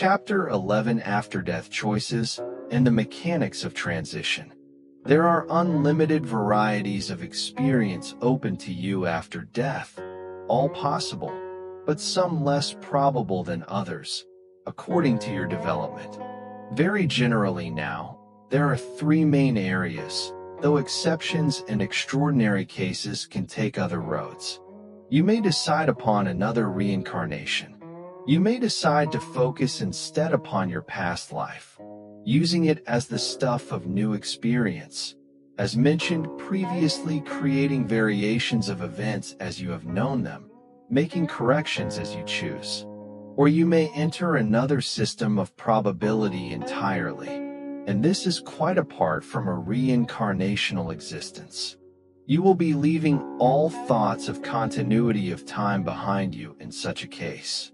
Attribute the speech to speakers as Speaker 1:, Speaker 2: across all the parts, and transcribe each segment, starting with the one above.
Speaker 1: Chapter 11: After-Death Choices and the Mechanics of Transition. There are unlimited varieties of experience open to you after death, all possible, but some less probable than others, according to your development. Very generally now, there are three main areas, though exceptions and extraordinary cases can take other roads. You may decide upon another reincarnation. You may decide to focus instead upon your past life, using it as the stuff of new experience, as mentioned previously, creating variations of events as you have known them, making corrections as you choose. Or you may enter another system of probability entirely, and this is quite apart from a reincarnational existence. You will be leaving all thoughts of continuity of time behind you in such a case.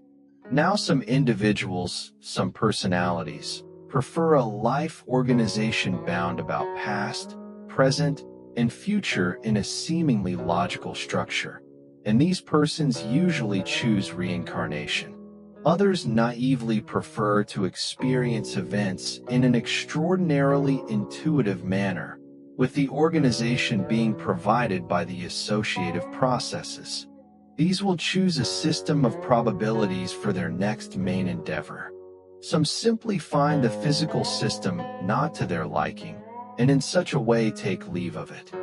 Speaker 1: Now, some individuals, some personalities, prefer a life organization bound about past, present, and future in a seemingly logical structure, and these persons usually choose reincarnation. Others naively prefer to experience events in an extraordinarily intuitive manner, with the organization being provided by the associative processes. These will choose a system of probabilities for their next main endeavor. Some simply find the physical system not to their liking, and in such a way take leave of it.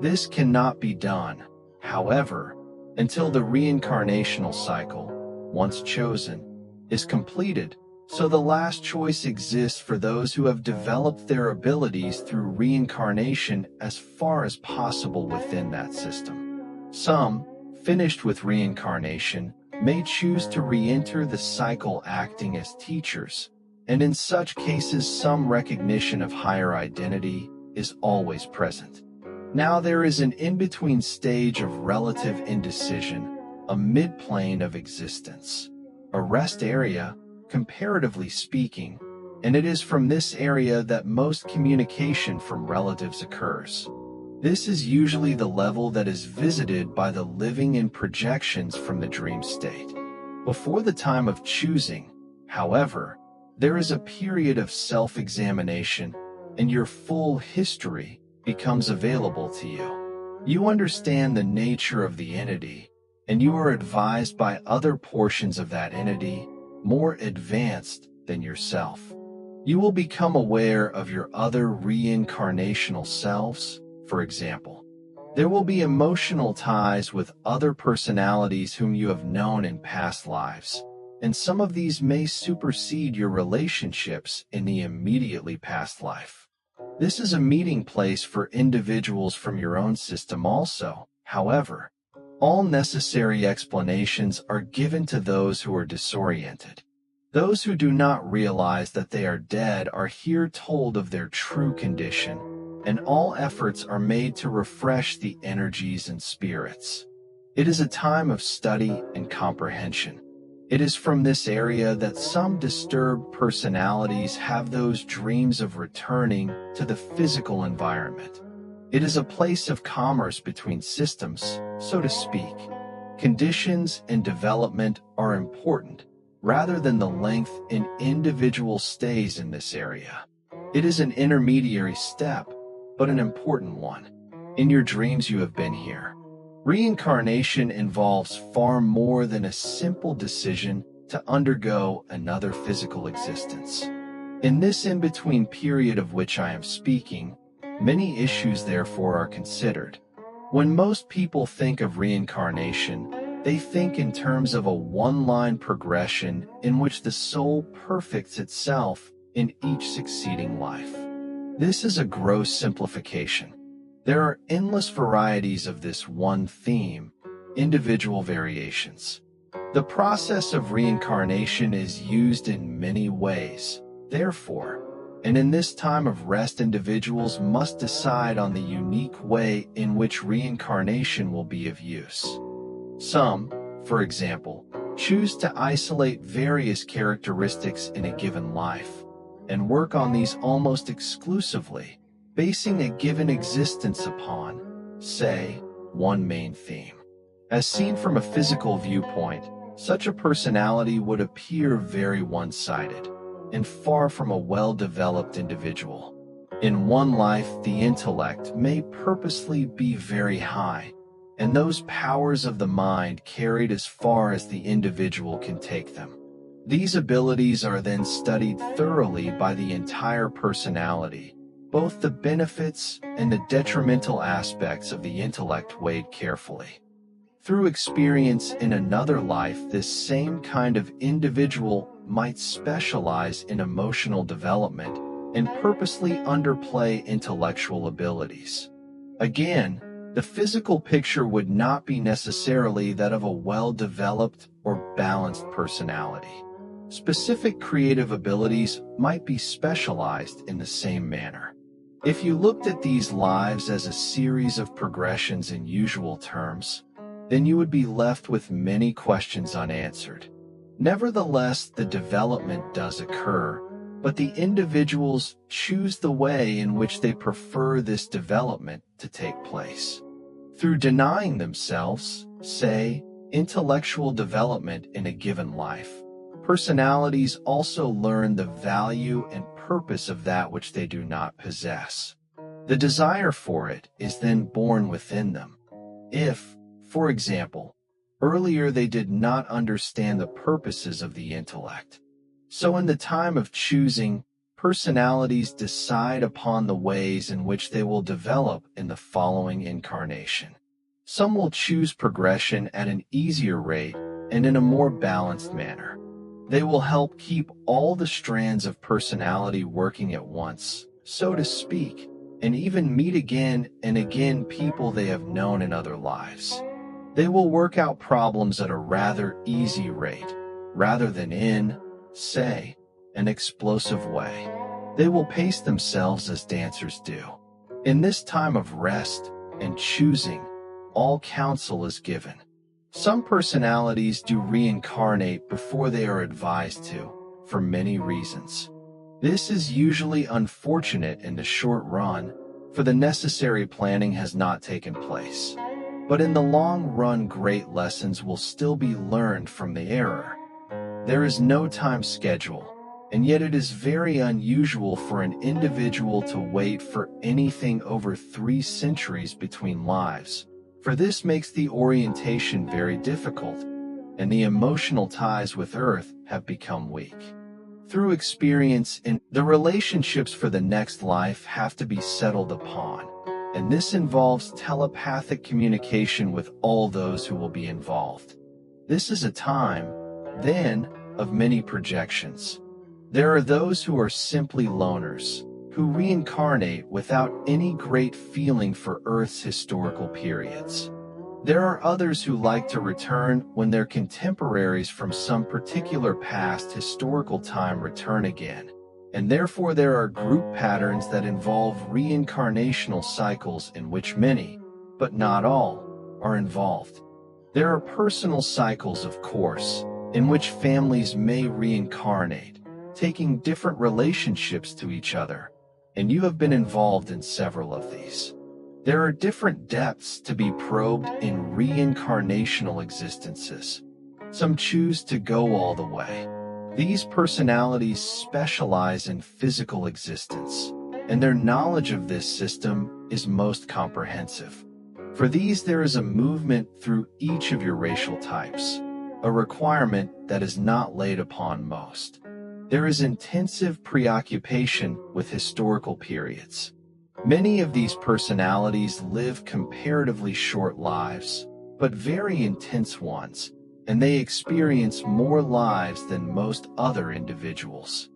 Speaker 1: This cannot be done, however, until the reincarnational cycle, once chosen, is completed, so the last choice exists for those who have developed their abilities through reincarnation as far as possible within that system. Some, finished with reincarnation, may choose to re-enter the cycle acting as teachers, and in such cases some recognition of higher identity is always present. Now there is an in-between stage of relative indecision, a mid-plane of existence, a rest area, comparatively speaking, and it is from this area that most communication from relatives occurs. This is usually the level that is visited by the living in projections from the dream state. Before the time of choosing, however, there is a period of self-examination, and your full history becomes available to you. You understand the nature of the entity, and you are advised by other portions of that entity, more advanced than yourself. You will become aware of your other reincarnational selves. For example, there will be emotional ties with other personalities whom you have known in past lives, and some of these may supersede your relationships in the immediately past life. This is a meeting place for individuals from your own system also. However, all necessary explanations are given to those who are disoriented. Those who do not realize that they are dead are here told of their true condition, and all efforts are made to refresh the energies and spirits. It is a time of study and comprehension. It is from this area that some disturbed personalities have those dreams of returning to the physical environment. It is a place of commerce between systems, so to speak. Conditions and development are important, rather than the length an individual stays in this area. It is an intermediary step, but an important one. In your dreams you have been here. Reincarnation involves far more than a simple decision to undergo another physical existence. In this in-between period of which I am speaking, many issues therefore are considered. When most people think of reincarnation, they think in terms of a one-line progression in which the soul perfects itself in each succeeding life. This is a gross simplification. There are endless varieties of this one theme, individual variations. The process of reincarnation is used in many ways, therefore, and in this time of rest individuals must decide on the unique way in which reincarnation will be of use. Some, for example, choose to isolate various characteristics in a given life, and work on these almost exclusively, basing a given existence upon, say, one main theme. As seen from a physical viewpoint, such a personality would appear very one-sided. and far from a well-developed individual. In one life, the intellect may purposely be very high, and those powers of the mind carried as far as the individual can take them. These abilities are then studied thoroughly by the entire personality, both the benefits and the detrimental aspects of the intellect weighed carefully. Through experience in another life, this same kind of individual might specialize in emotional development and purposely underplay intellectual abilities. Again, the physical picture would not be necessarily that of a well-developed or balanced personality. Specific creative abilities might be specialized in the same manner. If you looked at these lives as a series of progressions in usual terms, then you would be left with many questions unanswered. Nevertheless, the development does occur, but the individuals choose the way in which they prefer this development to take place. Through denying themselves, say, intellectual development in a given life, personalities also learn the value and purpose of that which they do not possess. The desire for it is then born within them. If, for example, earlier they did not understand the purposes of the intellect, so in the time of choosing, personalities decide upon the ways in which they will develop in the following incarnation. Some will choose progression at an easier rate and in a more balanced manner. They will help keep all the strands of personality working at once, so to speak, and even meet again and again people they have known in other lives. They will work out problems at a rather easy rate, rather than in, say, an explosive way. They will pace themselves as dancers do. In this time of rest and choosing, all counsel is given. Some personalities do reincarnate before they are advised to, for many reasons. This is usually unfortunate in the short run, for the necessary planning has not taken place. But in the long run, great lessons will still be learned from the error. There is no time schedule, and yet it is very unusual for an individual to wait for anything over 3 centuries between lives, for this makes the orientation very difficult, and the emotional ties with Earth have become weak. Through experience in the relationships for the next life have to be settled upon, and this involves telepathic communication with all those who will be involved. This is a time, then, of many projections. There are those who are simply loners, who reincarnate without any great feeling for Earth's historical periods. There are others who like to return when their contemporaries from some particular past historical time return again, and therefore there are group patterns that involve reincarnational cycles in which many, but not all, are involved. There are personal cycles, of course, in which families may reincarnate, taking different relationships to each other, and you have been involved in several of these. There are different depths to be probed in reincarnational existences. Some choose to go all the way. These personalities specialize in physical existence, and their knowledge of this system is most comprehensive. For these, there is a movement through each of your racial types, a requirement that is not laid upon most. There is intensive preoccupation with historical periods. Many of these personalities live comparatively short lives, but very intense ones, and they experience more lives than most other individuals.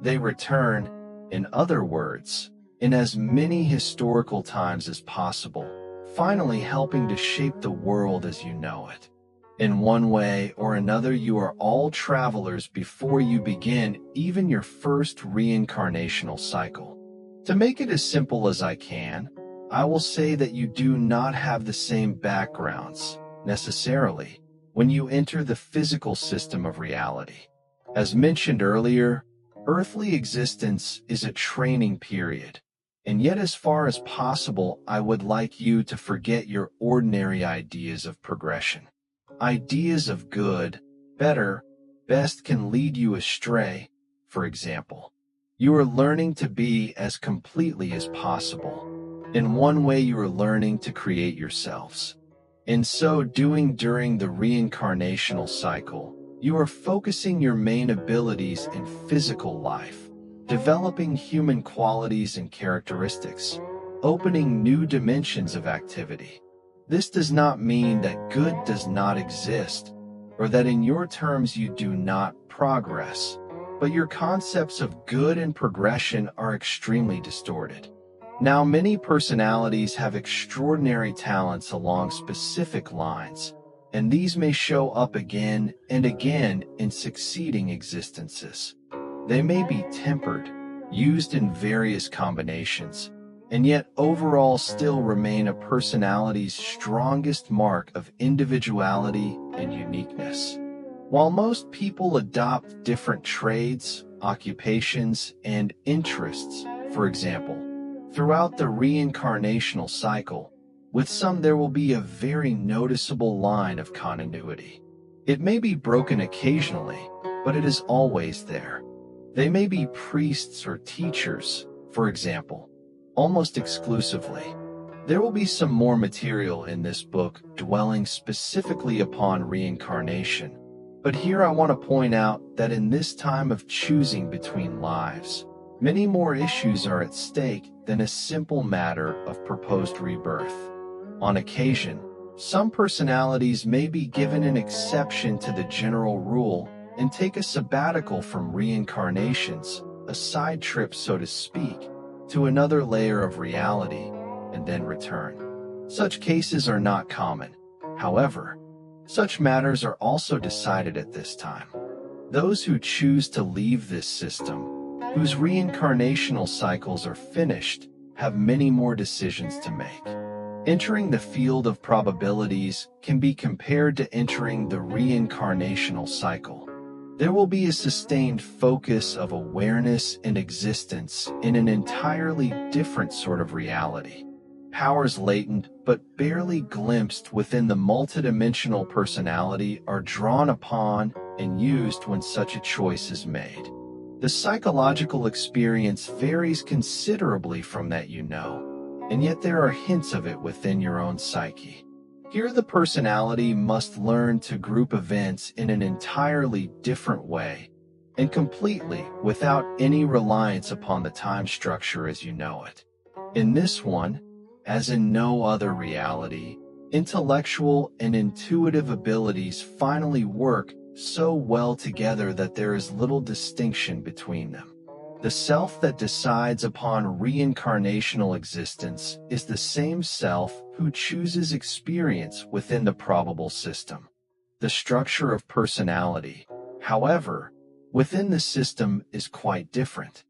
Speaker 1: They return, in other words, in as many historical times as possible, finally helping to shape the world as you know it. In one way or another, you are all travelers before you begin even your first reincarnational cycle. To make it as simple as I can, I will say that you do not have the same backgrounds, necessarily, when you enter the physical system of reality. As mentioned earlier, earthly existence is a training period, and yet as far as possible, I would like you to forget your ordinary ideas of progression. Ideas of good, better, best can lead you astray, for example. You are learning to be as completely as possible. In one way, you are learning to create yourselves. In so doing, during the reincarnational cycle, you are focusing your main abilities in physical life, developing human qualities and characteristics, opening new dimensions of activity. This does not mean that good does not exist, or that in your terms you do not progress, but your concepts of good and progression are extremely distorted. Now, many personalities have extraordinary talents along specific lines, and these may show up again and again in succeeding existences. They may be tempered, used in various combinations, and yet overall still remain a personality's strongest mark of individuality and uniqueness. While most people adopt different trades, occupations, and interests, for example, throughout the reincarnational cycle, with some there will be a very noticeable line of continuity. It may be broken occasionally, but it is always there. They may be priests or teachers, for example, almost exclusively. There will be some more material in this book dwelling specifically upon reincarnation, but here I want to point out that in this time of choosing between lives, many more issues are at stake than a simple matter of proposed rebirth. On occasion, some personalities may be given an exception to the general rule and take a sabbatical from reincarnations, a side trip, so to speak, to another layer of reality, and then return. Such cases are not common. However, such matters are also decided at this time. Those who choose to leave this system, whose reincarnational cycles are finished, have many more decisions to make. Entering the field of probabilities can be compared to entering the reincarnational cycle. There will be a sustained focus of awareness and existence in an entirely different sort of reality. Powers latent but barely glimpsed within the multidimensional personality are drawn upon and used when such a choice is made. The psychological experience varies considerably from that you know, and yet there are hints of it within your own psyche. Here the personality must learn to group events in an entirely different way, and completely without any reliance upon the time structure as you know it. In this one, as in no other reality, intellectual and intuitive abilities finally work so well together that there is little distinction between them. The self that decides upon reincarnational existence is the same self who chooses experience within the probable system. The structure of personality, however, within the system is quite different.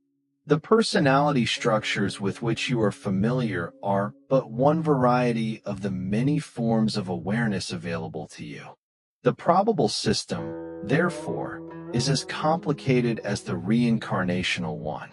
Speaker 1: The personality structures with which you are familiar are but one variety of the many forms of awareness available to you. The probable system, therefore, is as complicated as the reincarnational one.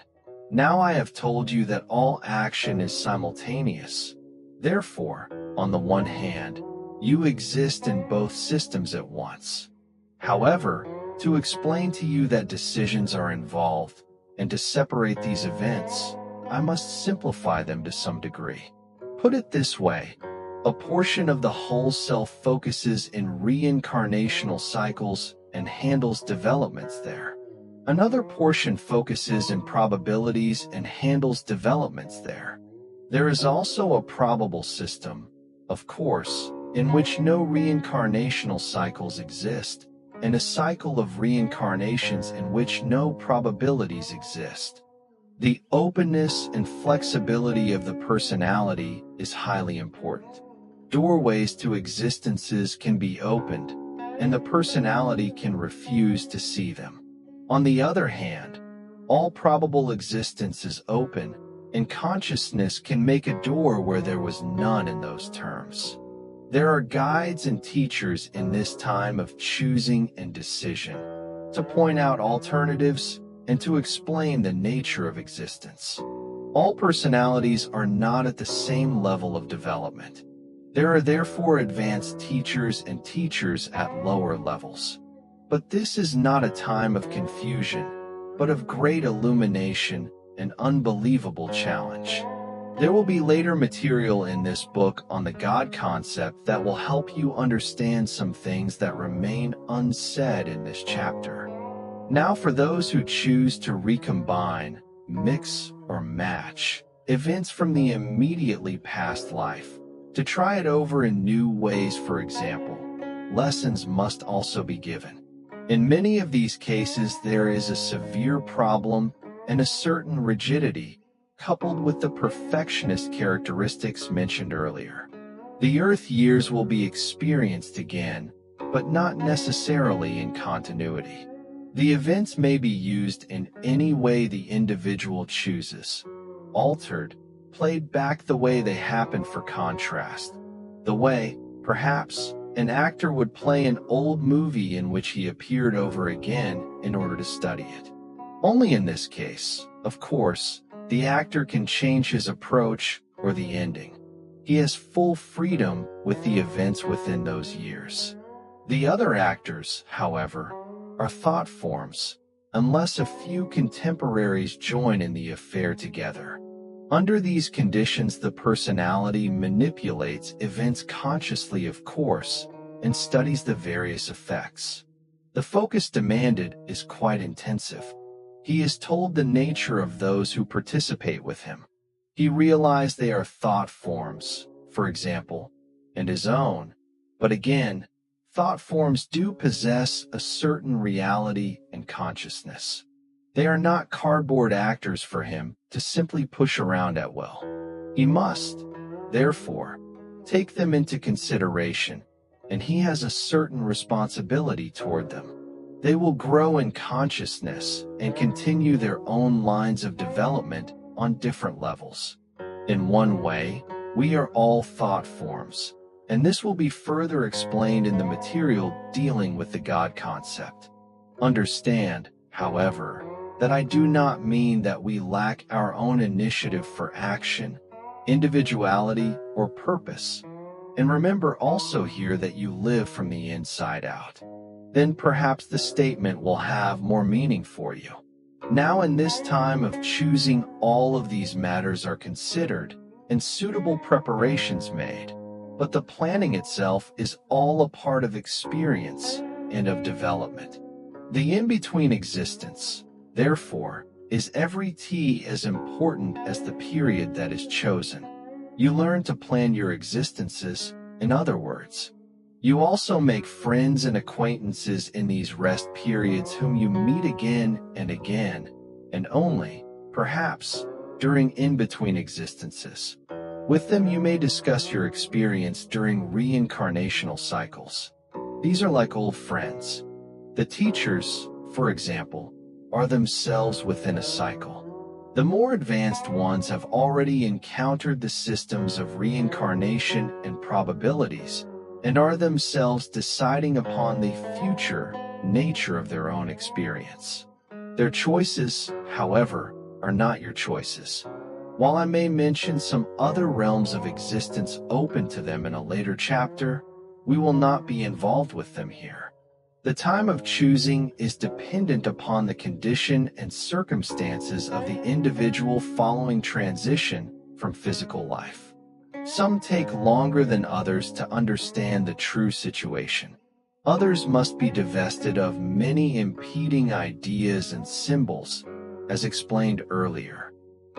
Speaker 1: Now I have told you that all action is simultaneous. Therefore, on the one hand, you exist in both systems at once. However, to explain to you that decisions are involved, and to separate these events, I must simplify them to some degree. Put it this way, a portion of the whole self focuses in reincarnational cycles and handles developments there. Another portion focuses in probabilities and handles developments there. There is also a probable system, of course, in which no reincarnational cycles exist, and a cycle of reincarnations in which no probabilities exist. The openness and flexibility of the personality is highly important. Doorways to existences can be opened, and the personality can refuse to see them. On the other hand, all probable existence is open, and consciousness can make a door where there was none in those terms. There are guides and teachers in this time of choosing and decision, to point out alternatives and to explain the nature of existence. All personalities are not at the same level of development. There are therefore advanced teachers and teachers at lower levels. But this is not a time of confusion, but of great illumination and unbelievable challenge. There will be later material in this book on the God concept that will help you understand some things that remain unsaid in this chapter. Now, for those who choose to recombine, mix, or match events from the immediately past life to try it over in new ways, for example, lessons must also be given. In many of these cases, there is a severe problem and a certain rigidity coupled with the perfectionist characteristics mentioned earlier. The Earth years will be experienced again, but not necessarily in continuity. The events may be used in any way the individual chooses, altered, played back the way they happened for contrast, the way, perhaps, an actor would play an old movie in which he appeared over again in order to study it. Only in this case, of course, the actor can change his approach or the ending. He has full freedom with the events within those years. The other actors, however, are thought forms, unless a few contemporaries join in the affair together. Under these conditions, the personality manipulates events consciously, of course, and studies the various effects. The focus demanded is quite intensive. He is told the nature of those who participate with him. He realized they are thought forms, for example, and his own. But again, thought forms do possess a certain reality and consciousness. They are not cardboard actors for him to simply push around at will. He must, therefore, take them into consideration, and he has a certain responsibility toward them. They will grow in consciousness and continue their own lines of development on different levels. In one way, we are all thought forms, and this will be further explained in the material dealing with the God concept. Understand, however, that I do not mean that we lack our own initiative for action, individuality, or purpose. And remember also here that you live from the inside out. Then perhaps the statement will have more meaning for you. Now, in this time of choosing, all of these matters are considered and suitable preparations made, but the planning itself is all a part of experience and of development. The in-between existence, therefore, is every T as important as the period that is chosen. You learn to plan your existences, in other words. You also make friends and acquaintances in these rest periods whom you meet again and only, perhaps, during in-between existences. With them you may discuss your experience during reincarnational cycles. These are like old friends. The teachers, for example, are themselves within a cycle. The more advanced ones have already encountered the systems of reincarnation and probabilities, and are themselves deciding upon the future nature of their own experience. Their choices, however, are not your choices. While I may mention some other realms of existence open to them in a later chapter, we will not be involved with them here. The time of choosing is dependent upon the condition and circumstances of the individual following transition from physical life. Some take longer than others to understand the true situation. Others must be divested of many impeding ideas and symbols, as explained earlier.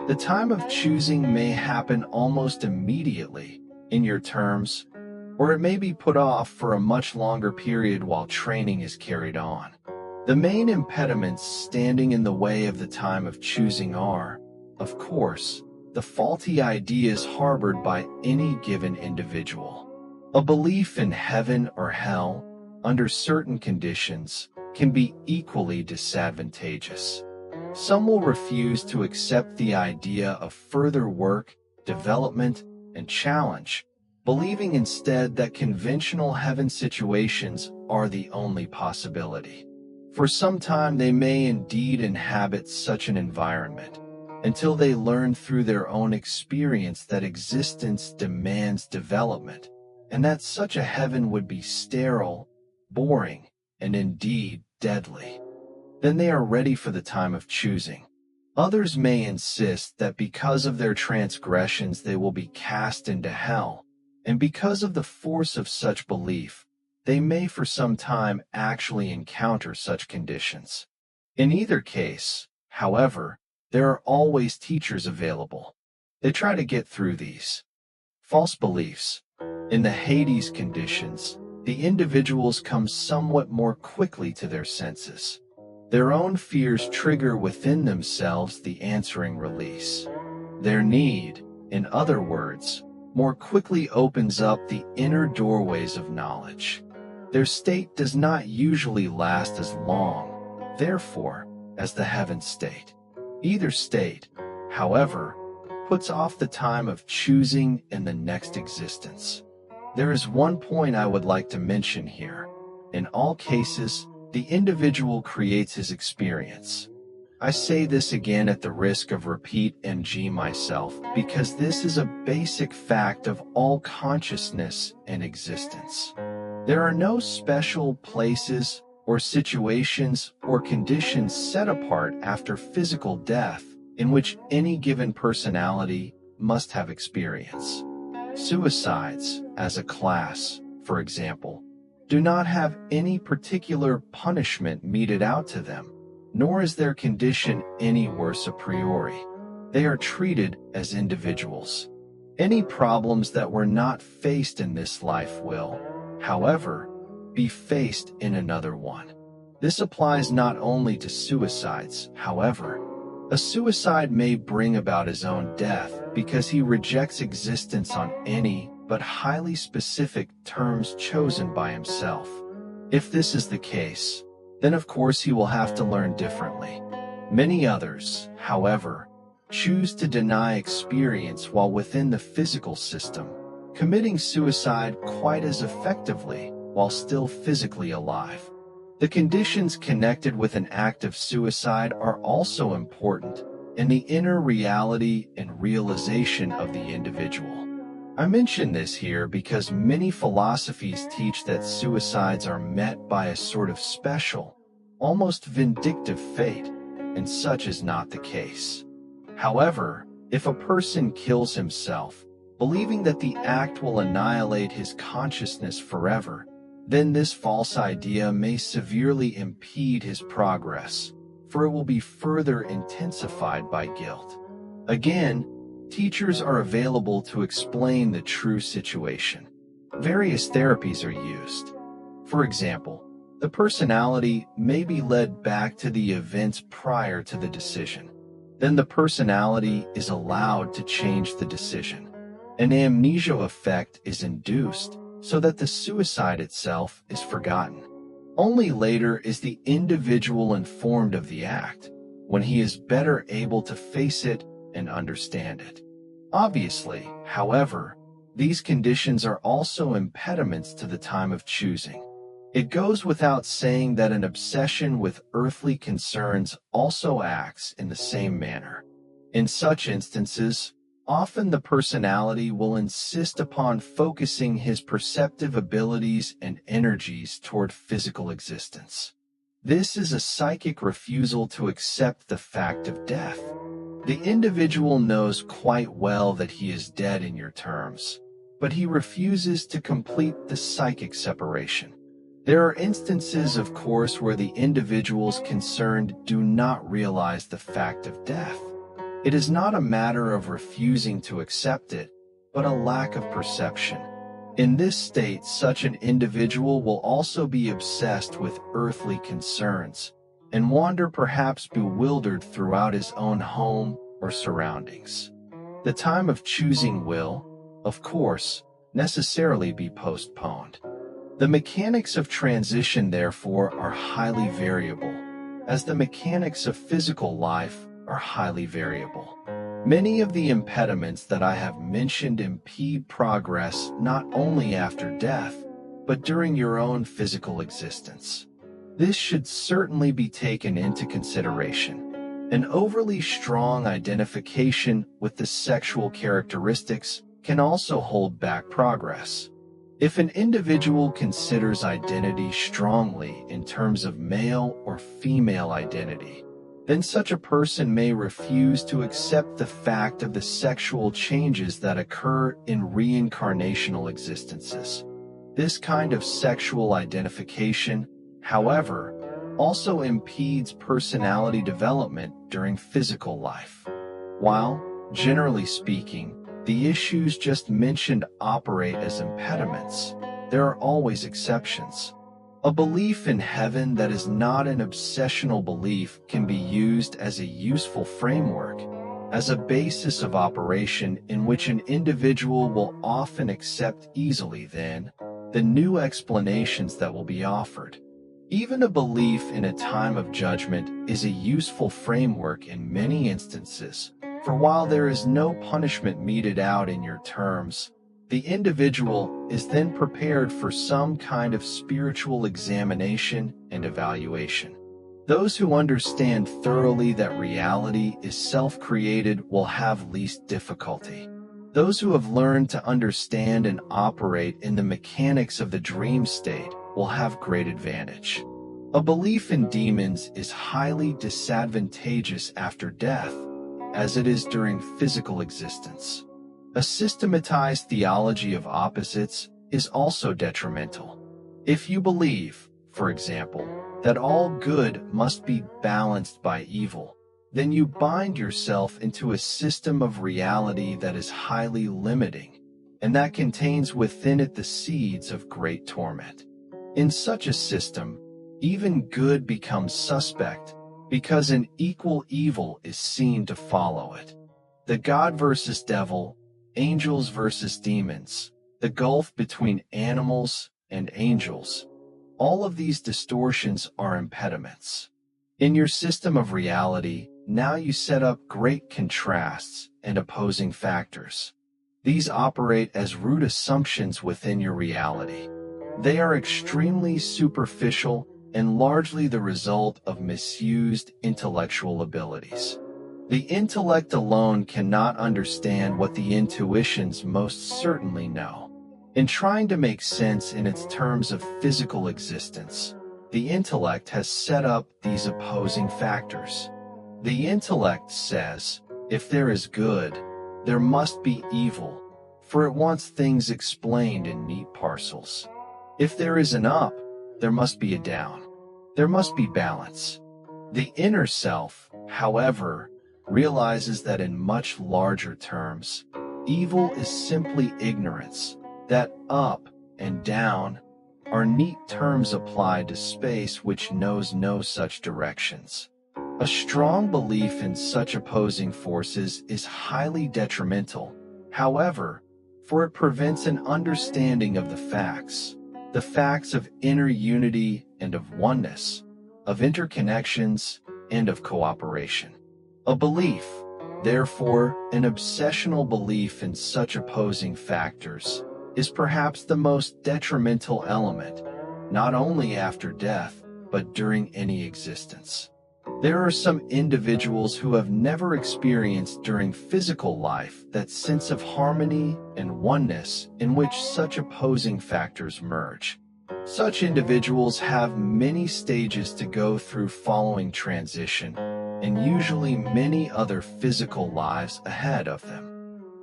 Speaker 1: The time of choosing may happen almost immediately, in your terms, or it may be put off for a much longer period while training is carried on. The main impediments standing in the way of the time of choosing are, of course, the faulty ideas harbored by any given individual. A belief in heaven or hell, under certain conditions, can be equally disadvantageous. Some will refuse to accept the idea of further work, development, and challenge, believing instead that conventional heaven situations are the only possibility. For some time they may indeed inhabit such an environment, until they learn through their own experience that existence demands development, and that such a heaven would be sterile, boring, and indeed deadly. then they are ready for the time of choosing. Others may insist that because of their transgressions they will be cast into hell, and because of the force of such belief, they may for some time actually encounter such conditions. In either case, however, there are always teachers available. They try to get through these false beliefs. In the Hades conditions, the individuals come somewhat more quickly to their senses. Their own fears trigger within themselves the answering release. Their need, in other words, more quickly opens up the inner doorways of knowledge. Their state does not usually last as long, therefore, as the heaven state. Either state, however, puts off the time of choosing in the next existence. There is one point I would like to mention here. In all cases, the individual creates his experience. I say this again at the risk of repeat ng myself because this is a basic fact of all consciousness and existence. There are no special places or situations or conditions set apart after physical death in which any given personality must have experience. Suicides, as a class, for example, do not have any particular punishment meted out to them, nor is their condition any worse a priori. They are treated as individuals. Any problems that were not faced in this life will, however, be faced in another one. This applies not only to suicides, however. A suicide may bring about his own death because he rejects existence on any but highly specific terms chosen by himself. If this is the case, then of course he will have to learn differently. Many others, however, choose to deny experience while within the physical system, committing suicide quite as effectively while still physically alive. The conditions connected with an act of suicide are also important in the inner reality and realization of the individual. I mention this here because many philosophies teach that suicides are met by a sort of special, almost vindictive fate, and such is not the case. However, if a person kills himself, believing that the act will annihilate his consciousness forever, then this false idea may severely impede his progress, for it will be further intensified by guilt. Again, teachers are available to explain the true situation. Various therapies are used. For example, the personality may be led back to the events prior to the decision. Then the personality is allowed to change the decision. An amnesia effect is induced, so that the suicide itself is forgotten. Only later is the individual informed of the act, when he is better able to face it and understand it. Obviously, however, these conditions are also impediments to the time of choosing. It goes without saying that an obsession with earthly concerns also acts in the same manner. In such instances, often the personality will insist upon focusing his perceptive abilities and energies toward physical existence. This is a psychic refusal to accept the fact of death. The individual knows quite well that he is dead in your terms, but he refuses to complete the psychic separation. There are instances, of course, where the individuals concerned do not realize the fact of death. It is not a matter of refusing to accept it, but a lack of perception. In this state, such an individual will also be obsessed with earthly concerns and wander perhaps bewildered throughout his own home or surroundings. The time of choosing will, of course, necessarily be postponed. The mechanics of transition, therefore, are highly variable, as the mechanics of physical life are highly variable. Many of the impediments that I have mentioned impede progress not only after death, but during your own physical existence. This should certainly be taken into consideration. An overly strong identification with the sexual characteristics can also hold back progress. If an individual considers identity strongly in terms of male or female identity, then such a person may refuse to accept the fact of the sexual changes that occur in reincarnational existences. This kind of sexual identification, however, also impedes personality development during physical life. While, generally speaking, the issues just mentioned operate as impediments, there are always exceptions. A belief in heaven that is not an obsessional belief can be used as a useful framework, as a basis of operation in which an individual will often accept easily the new explanations that will be offered. Even a belief in a time of judgment is a useful framework in many instances, for while there is no punishment meted out in your terms, the individual is then prepared for some kind of spiritual examination and evaluation. Those who understand thoroughly that reality is self-created will have least difficulty. Those who have learned to understand and operate in the mechanics of the dream state will have great advantage. A belief in demons is highly disadvantageous after death, as it is during physical existence. A systematized theology of opposites is also detrimental. If you believe, for example, that all good must be balanced by evil, then you bind yourself into a system of reality that is highly limiting, and that contains within it the seeds of great torment. In such a system, even good becomes suspect, because an equal evil is seen to follow it. The God versus devil, angels versus demons, the gulf between animals and angels, all of these distortions are impediments. In your system of reality, now you set up great contrasts and opposing factors. These operate as root assumptions within your reality. They are extremely superficial and largely the result of misused intellectual abilities. The intellect alone cannot understand what the intuitions most certainly know. In trying to make sense in its terms of physical existence, the intellect has set up these opposing factors. The intellect says, if there is good, there must be evil, for it wants things explained in neat parcels. If there is an up, there must be a down. There must be balance. The inner self, however, realizes that in much larger terms, evil is simply ignorance, that up and down are neat terms applied to space which knows no such directions. A strong belief in such opposing forces is highly detrimental, however, for it prevents an understanding of the facts of inner unity and of oneness, of interconnections and of cooperation. A belief, therefore, an obsessional belief in such opposing factors, is perhaps the most detrimental element, not only after death, but during any existence. There are some individuals who have never experienced during physical life that sense of harmony and oneness in which such opposing factors merge. Such individuals have many stages to go through following transition, and usually many other physical lives ahead of them.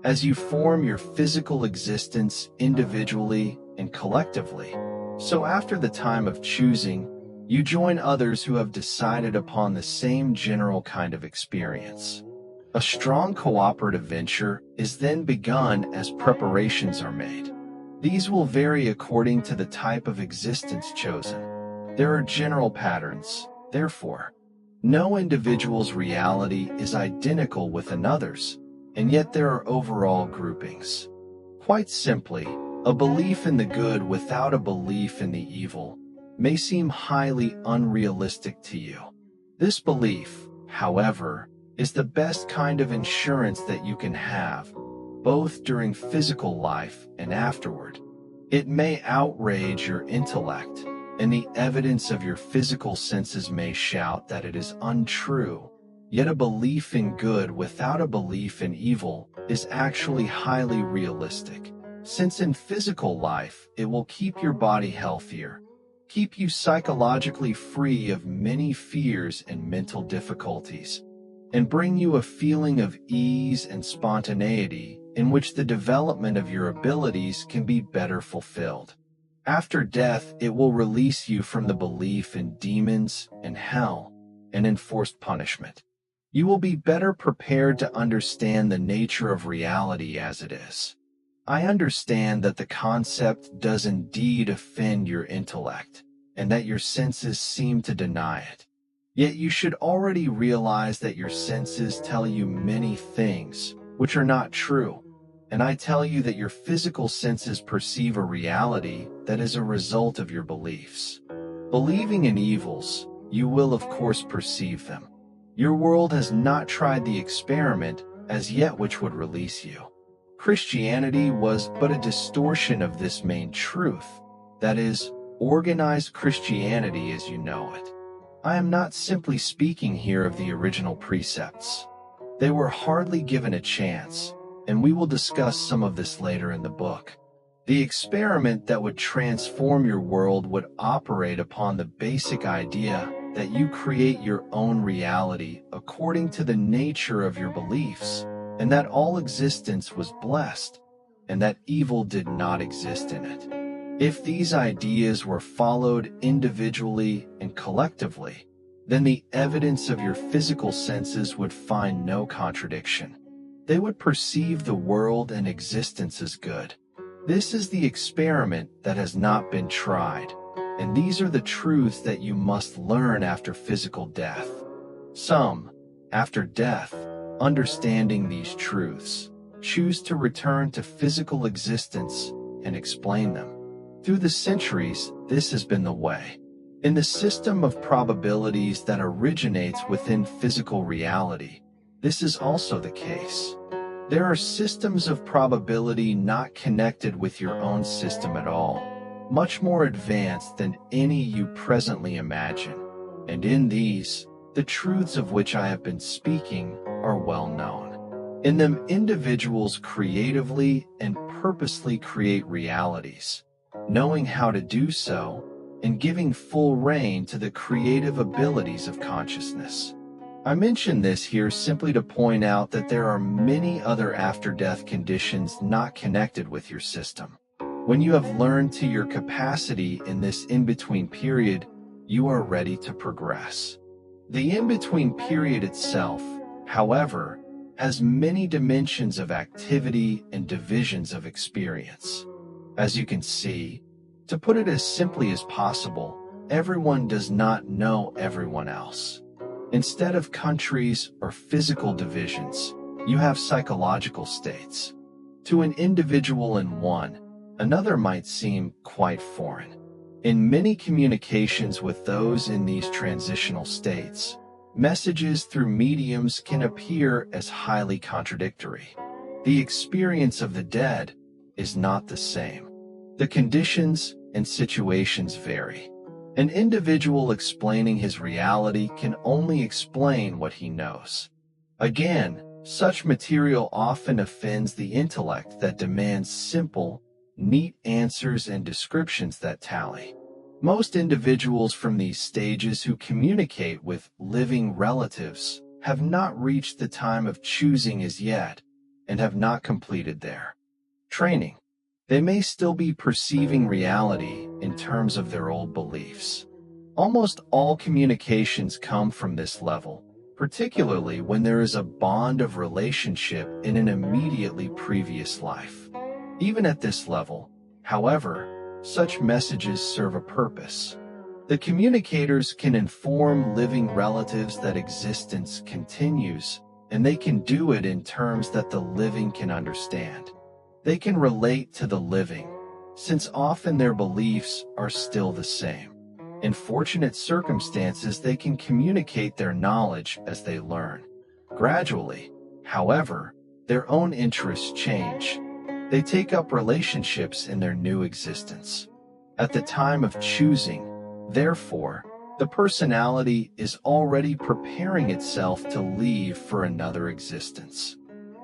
Speaker 1: As you form your physical existence individually and collectively, so after the time of choosing, you join others who have decided upon the same general kind of experience. A strong cooperative venture is then begun as preparations are made. These will vary according to the type of existence chosen. There are general patterns, therefore. No individual's reality is identical with another's, and yet there are overall groupings. Quite simply, a belief in the good without a belief in the evil may seem highly unrealistic to you. This belief, however, is the best kind of insurance that you can have, both during physical life and afterward. It may outrage your intellect, and the evidence of your physical senses may shout that it is untrue, yet a belief in good without a belief in evil is actually highly realistic, since in physical life it will keep your body healthier, keep you psychologically free of many fears and mental difficulties, and bring you a feeling of ease and spontaneity in which the development of your abilities can be better fulfilled. After death, it will release you from the belief in demons and hell and enforced punishment. You will be better prepared to understand the nature of reality as it is. I understand that the concept does indeed offend your intellect, and that your senses seem to deny it. Yet you should already realize that your senses tell you many things which are not true, and I tell you that your physical senses perceive a reality that is a result of your beliefs. Believing in evils, you will of course perceive them. Your world has not tried the experiment as yet which would release you. Christianity was but a distortion of this main truth, that is, organized Christianity as you know it. I am not simply speaking here of the original precepts. They were hardly given a chance, and we will discuss some of this later in the book. The experiment that would transform your world would operate upon the basic idea that you create your own reality according to the nature of your beliefs, and that all existence was blessed, and that evil did not exist in it. If these ideas were followed individually and collectively, then the evidence of your physical senses would find no contradiction. They would perceive the world and existence as good. This is the experiment that has not been tried, and these are the truths that you must learn after physical death. Some, after death, understanding these truths, choose to return to physical existence and explain them. Through the centuries, this has been the way. In the system of probabilities that originates within physical reality, this is also the case. There are systems of probability not connected with your own system at all, much more advanced than any you presently imagine, and in these, the truths of which I have been speaking are well known. In them, individuals creatively and purposely create realities, knowing how to do so, and giving full rein to the creative abilities of consciousness. I mention this here simply to point out that there are many other after-death conditions not connected with your system. When you have learned to your capacity in this in-between period, you are ready to progress. The in-between period itself, however, has many dimensions of activity and divisions of experience. As you can see, to put it as simply as possible, everyone does not know everyone else. Instead of countries or physical divisions, you have psychological states. To an individual in one, another might seem quite foreign. In many communications with those in these transitional states, messages through mediums can appear as highly contradictory. The experience of the dead is not the same. The conditions and situations vary. An individual explaining his reality can only explain what he knows. Again, such material often offends the intellect that demands simple, neat answers and descriptions that tally. Most individuals from these stages who communicate with living relatives have not reached the time of choosing as yet and have not completed their training. They may still be perceiving reality in terms of their old beliefs. Almost all communications come from this level, particularly when there is a bond of relationship in an immediately previous life. Even at this level, however, such messages serve a purpose. The communicators can inform living relatives that existence continues, and they can do it in terms that the living can understand. They can relate to the living, since often their beliefs are still the same. In fortunate circumstances, they can communicate their knowledge as they learn. Gradually, however, their own interests change. They take up relationships in their new existence. At the time of choosing, therefore, the personality is already preparing itself to leave for another existence.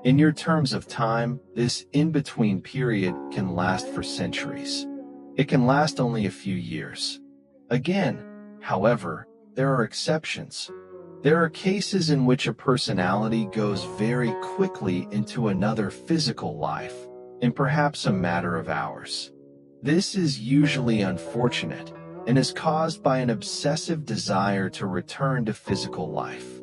Speaker 1: In your terms of time, this in-between period can last for centuries. It can last only a few years. Again, however, there are exceptions. There are cases in which a personality goes very quickly into another physical life, in perhaps a matter of hours. This is usually unfortunate and is caused by an obsessive desire to return to physical life.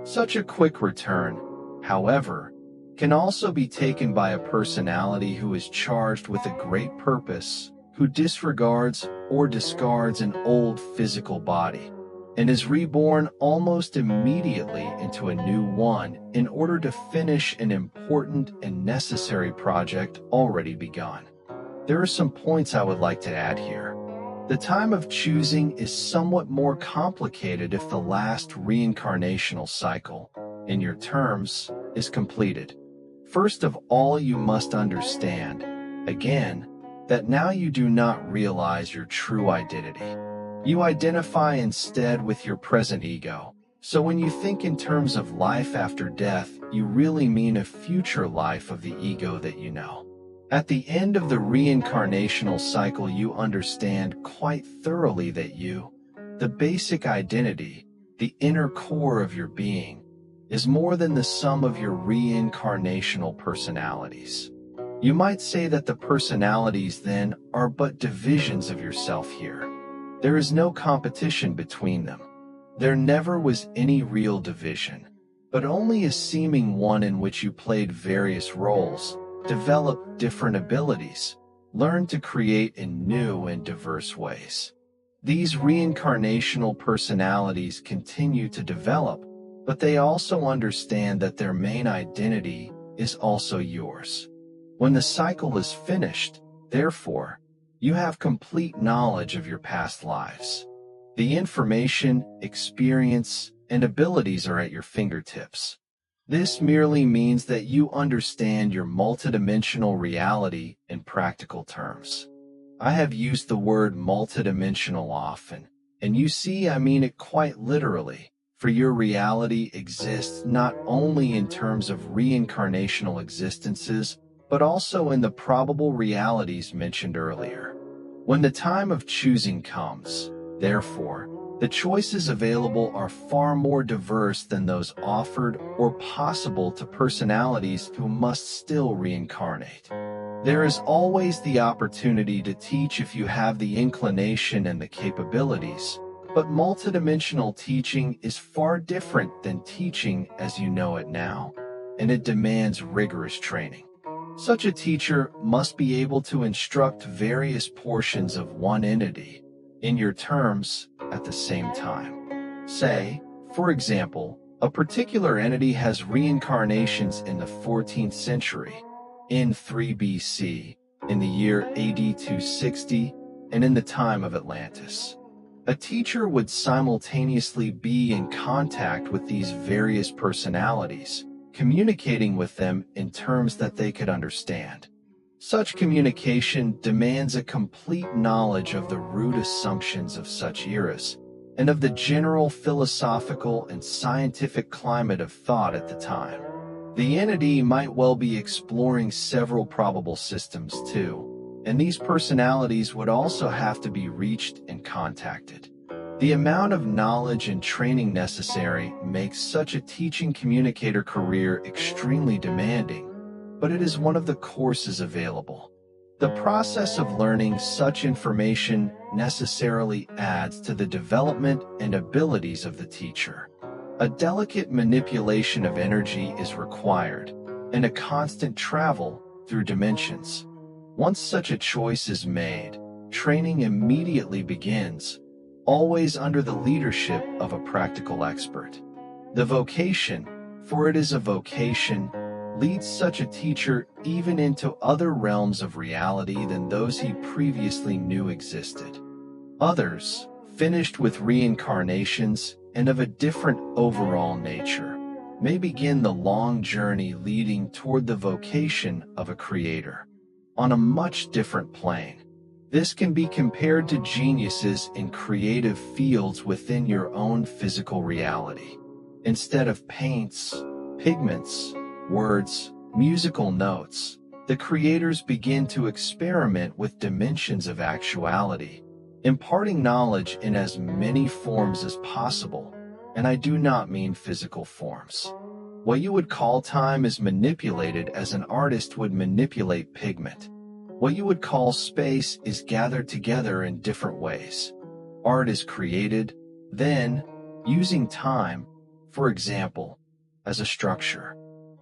Speaker 1: Such a quick return, however, can also be taken by a personality who is charged with a great purpose, who disregards or discards an old physical body, and is reborn almost immediately into a new one in order to finish an important and necessary project already begun. There are some points I would like to add here. The time of choosing is somewhat more complicated if the last reincarnational cycle, in your terms, is completed. First of all, you must understand, again, that now you do not realize your true identity. You identify instead with your present ego. So when you think in terms of life after death, you really mean a future life of the ego that you know. At the end of the reincarnational cycle, you understand quite thoroughly that you, the basic identity, the inner core of your being, is more than the sum of your reincarnational personalities. You might say that the personalities then are but divisions of yourself here. There is no competition between them. There never was any real division, but only a seeming one in which you played various roles, developed different abilities, learned to create in new and diverse ways. These reincarnational personalities continue to develop, but they also understand that their main identity is also yours. When the cycle is finished, therefore, you have complete knowledge of your past lives. The information, experience, and abilities are at your fingertips. This merely means that you understand your multidimensional reality in practical terms. I have used the word multidimensional often, and you see I mean it quite literally, for your reality exists not only in terms of reincarnational existences, but also in the probable realities mentioned earlier. When the time of choosing comes, therefore, the choices available are far more diverse than those offered or possible to personalities who must still reincarnate. There is always the opportunity to teach if you have the inclination and the capabilities, but multidimensional teaching is far different than teaching as you know it now, and it demands rigorous training. Such a teacher must be able to instruct various portions of one entity, in your terms, at the same time. Say, for example, a particular entity has reincarnations in the 14th century, in 3 BC, in the year AD 260, and in the time of Atlantis. A teacher would simultaneously be in contact with these various personalities, communicating with them in terms that they could understand. Such communication demands a complete knowledge of the root assumptions of such eras, and of the general philosophical and scientific climate of thought at the time. The entity might well be exploring several probable systems too, and these personalities would also have to be reached and contacted. The amount of knowledge and training necessary makes such a teaching communicator career extremely demanding, but it is one of the courses available. The process of learning such information necessarily adds to the development and abilities of the teacher. A delicate manipulation of energy is required, and a constant travel through dimensions. Once such a choice is made, training immediately begins, always under the leadership of a practical expert. The vocation, for it is a vocation, leads such a teacher even into other realms of reality than those he previously knew existed. Others, finished with reincarnations and of a different overall nature, may begin the long journey leading toward the vocation of a creator, on a much different plane. This can be compared to geniuses in creative fields within your own physical reality. Instead of paints, pigments, words, musical notes, the creators begin to experiment with dimensions of actuality, imparting knowledge in as many forms as possible, and I do not mean physical forms. What you would call time is manipulated as an artist would manipulate pigment. What you would call space is gathered together in different ways. Art is created, then, using time, for example, as a structure.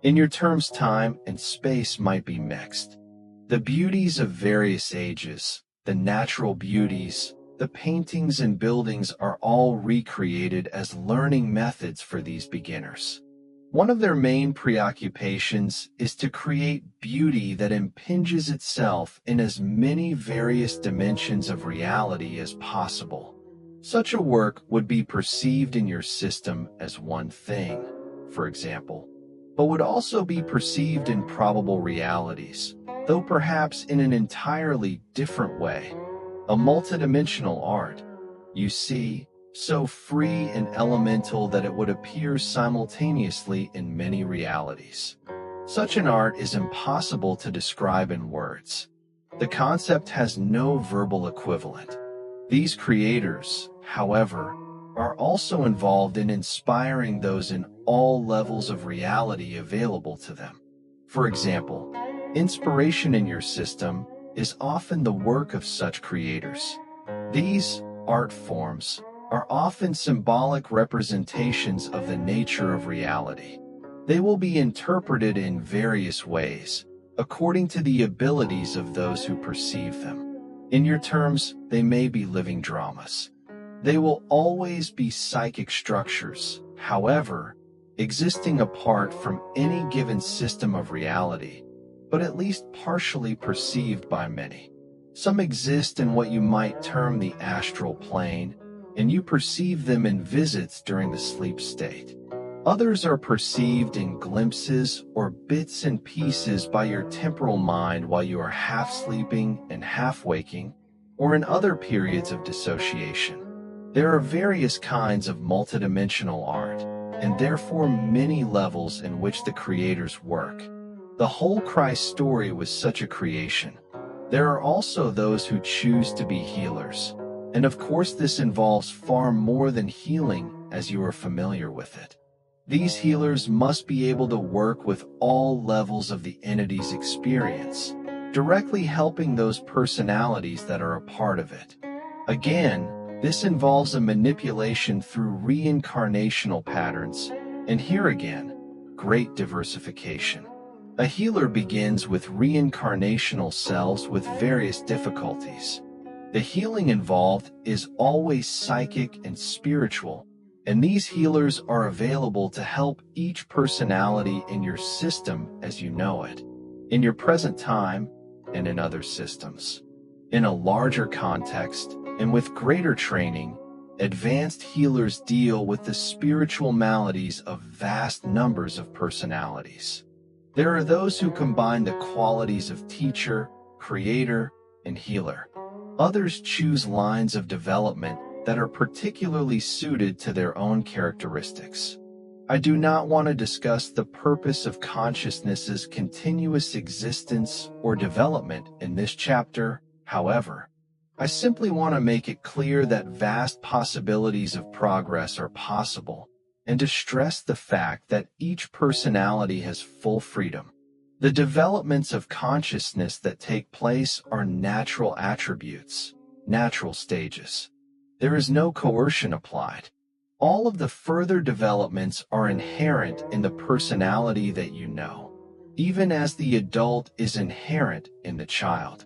Speaker 1: In your terms, time and space might be mixed. The beauties of various ages, the natural beauties, the paintings and buildings are all recreated as learning methods for these beginners. One of their main preoccupations is to create beauty that impinges itself in as many various dimensions of reality as possible. Such a work would be perceived in your system as one thing, for example, but would also be perceived in probable realities, though perhaps in an entirely different way. A multidimensional art, you see, so free and elemental that it would appear simultaneously in many realities. Such an art is impossible to describe in words. The concept has no verbal equivalent. These creators, however, are also involved in inspiring those in all levels of reality available to them. For example, inspiration in your system is often the work of such creators. These art forms are often symbolic representations of the nature of reality. They will be interpreted in various ways, according to the abilities of those who perceive them. In your terms, they may be living dramas. They will always be psychic structures, however, existing apart from any given system of reality, but at least partially perceived by many. Some exist in what you might term the astral plane, and you perceive them in visits during the sleep state. Others are perceived in glimpses or bits and pieces by your temporal mind while you are half sleeping and half waking, or in other periods of dissociation. There are various kinds of multidimensional art, and therefore many levels in which the creators work. The whole Christ story was such a creation. There are also those who choose to be healers, and of course this involves far more than healing as you are familiar with it. These healers must be able to work with all levels of the entity's experience, directly helping those personalities that are a part of it. Again, this involves a manipulation through reincarnational patterns, and here again, great diversification. A healer begins with reincarnational selves with various difficulties. The healing involved is always psychic and spiritual, and these healers are available to help each personality in your system as you know it, in your present time and in other systems. In a larger context, and with greater training, advanced healers deal with the spiritual maladies of vast numbers of personalities. There are those who combine the qualities of teacher, creator, and healer. Others choose lines of development that are particularly suited to their own characteristics. I do not want to discuss the purpose of consciousness's continuous existence or development in this chapter, however. I simply want to make it clear that vast possibilities of progress are possible, and to stress the fact that each personality has full freedom. The developments of consciousness that take place are natural attributes, natural stages. There is no coercion applied. All of the further developments are inherent in the personality that you know, even as the adult is inherent in the child.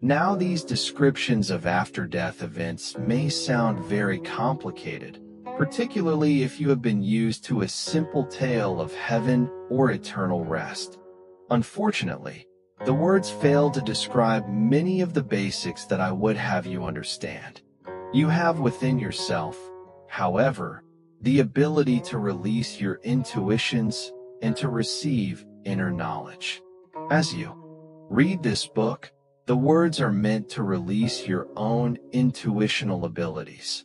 Speaker 1: Now, these descriptions of after-death events may sound very complicated, particularly if you have been used to a simple tale of heaven or eternal rest. Unfortunately, the words fail to describe many of the basics that I would have you understand. You have within yourself, however, the ability to release your intuitions and to receive inner knowledge. As you read this book, the words are meant to release your own intuitional abilities.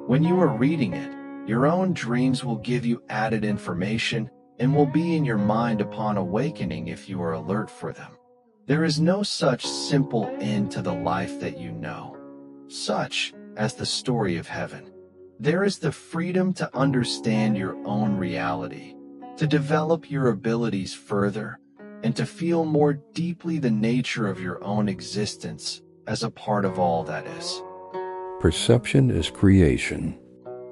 Speaker 1: When you are reading it, your own dreams will give you added information, and will be in your mind upon awakening if you are alert for them. There is no such simple end to the life that you know, such as the story of heaven. There is the freedom to understand your own reality, to develop your abilities further, and to feel more deeply the nature of your own existence as a part of all that is.
Speaker 2: Perception is creation.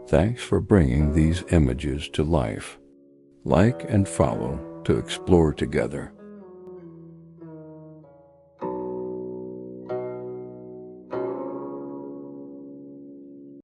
Speaker 2: Thanks for bringing these images to life. Like and follow to explore together.